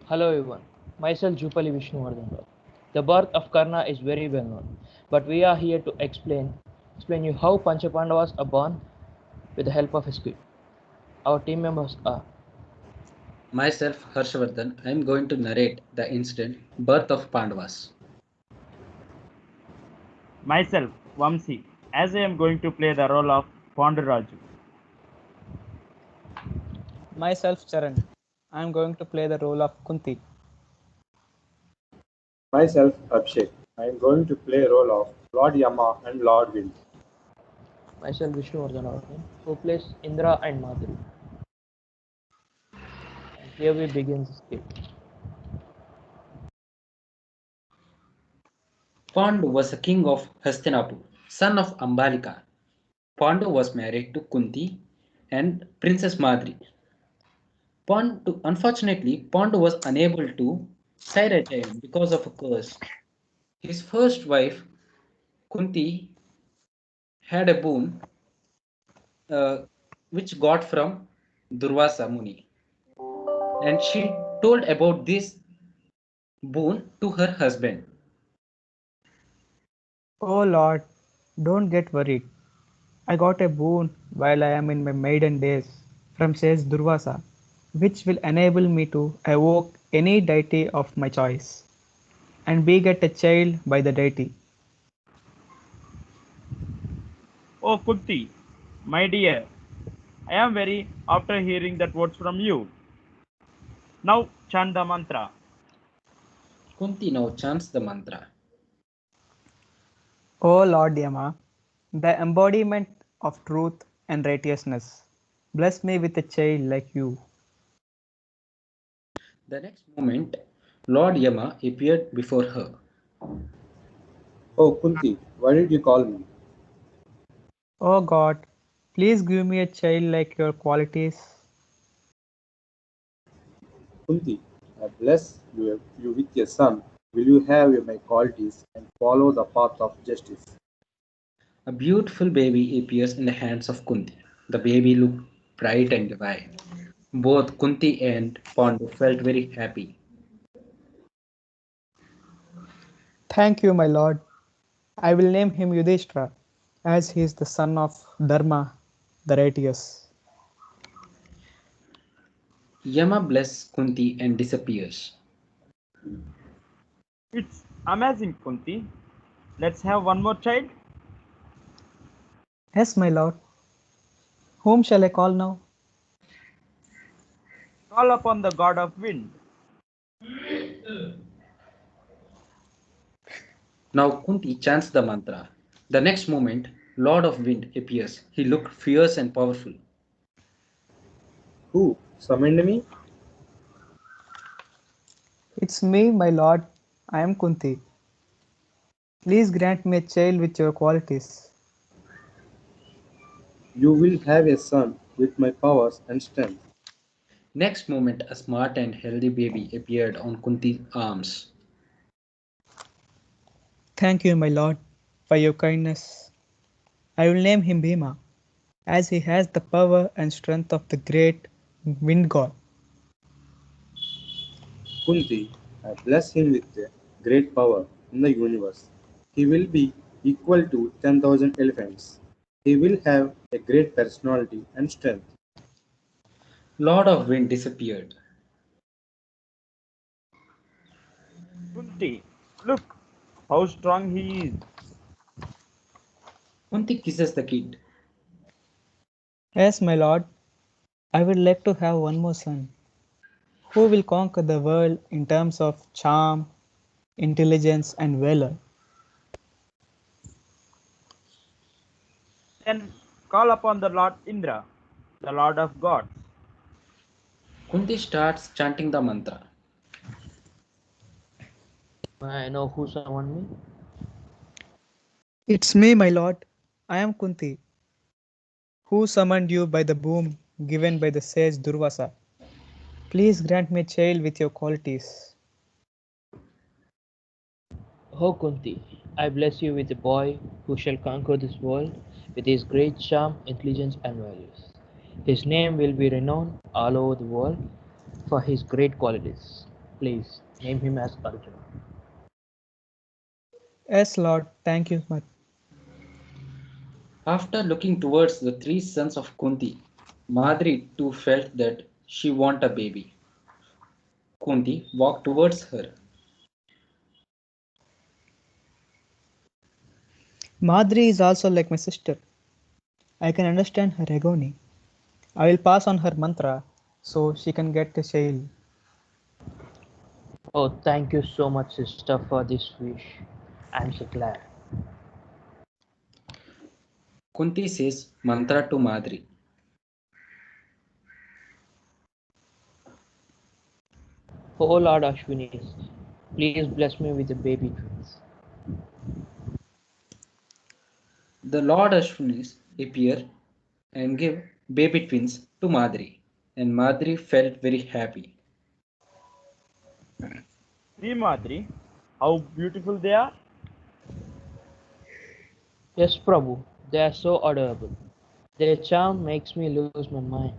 Hello everyone, myself Jupali Vishnuvardhan. The birth of Karna is very well known, but we are here to explain you how Panchapandavas are born with the help of a script. Our team members are Myself, Harshavardhan, I am going to narrate the incident birth of Pandavas. Myself, Vamsi, as I am going to play the role of Pondaraju. Myself, Charan. I am going to play the role of Kunti. Myself, Abhishek. I am going to play role of Lord Yama and Lord Wind. myself Vishnuvardhan, who plays Indra and Madhuri. And here we begin the script. Pandu was a king of Hastinapur, son of Ambalika. Pandu was married to Kunti and Princess Madri. Unfortunately, Pandu was unable to sire a child because of a curse. His first wife, Kunti, had a boon uh, which got from Durvasa Muni, and she told about this boon to her husband. Oh Lord, don't get worried. I got a boon while I am in my maiden days from says Durvasa, which will enable me to evoke any deity of my choice and beget a child by the deity. Oh Kunti, my dear, I am very after hearing that words from you. Now chant the mantra. Kunti now chants the mantra. O Lord Yama, the embodiment of truth and righteousness, bless me with a child like you. The next moment, Lord Yama appeared before her. Oh Kunti, why did you call me? O God, please give me a child like your qualities. Kunti, I bless you with a son. Will you have my qualities and follow the path of justice? A beautiful baby appears in the hands of Kunti. The baby looked bright and divine. Both Kunti and Pandu felt very happy. Thank you, my lord. I will name him Yudhishthira, as he is the son of Dharma, the righteous. Yama blesses Kunti and disappears. It's amazing, Kunti. Let's have one more child. Yes, my lord. Whom shall I call now? Call upon the god of wind. Now Kunti chants the mantra. The next moment, Lord of Wind appears. He looked fierce and powerful. Who summoned me? It's me, my lord. I am Kunti. Please grant me a child with your qualities. You will have a son with my powers and strength. Next moment, a smart and healthy baby appeared on Kunti's arms. Thank you, my lord, for your kindness. I will name him Bhima, as he has the power and strength of the great wind god. Kunti, I bless him with a great power in the universe. He will be equal to 10,000 elephants. He will have a great personality and strength. Lord of Wind disappeared. Kunti, look how strong he is. Kunti kisses the kid. Yes, my lord, I would like to have one more son, who will conquer the world in terms of charm, intelligence, and valor. Then call upon the Lord Indra, the Lord of gods. Kunti starts chanting the mantra. May I know who summoned me? It's me, my lord. I am Kunti, who summoned you by the boon given by the sage Durvasa. Please grant me a child with your qualities. O Kunti, I bless you with a boy who shall conquer this world with his great charm, intelligence, and values. His name will be renowned all over the world for his great qualities. Please name him as Arjuna. Yes, Lord, thank you much. After looking towards the three sons of Kunti, Madri too felt that she wanted a baby. Kunti walked towards her. Madri is also like my sister. I can understand her agony. I will pass on her mantra so she can get a child. Oh, thank you so much, sister, for this wish. I'm so glad. Kunti says mantra to Madri. Oh Lord Ashwinis, please bless me with the baby twins. The Lord Ashwinis appear and give baby twins to Madri, and Madri felt very happy. See, Madri, how beautiful they are. Yes, Prabhu, they are so adorable. Their charm makes me lose my mind.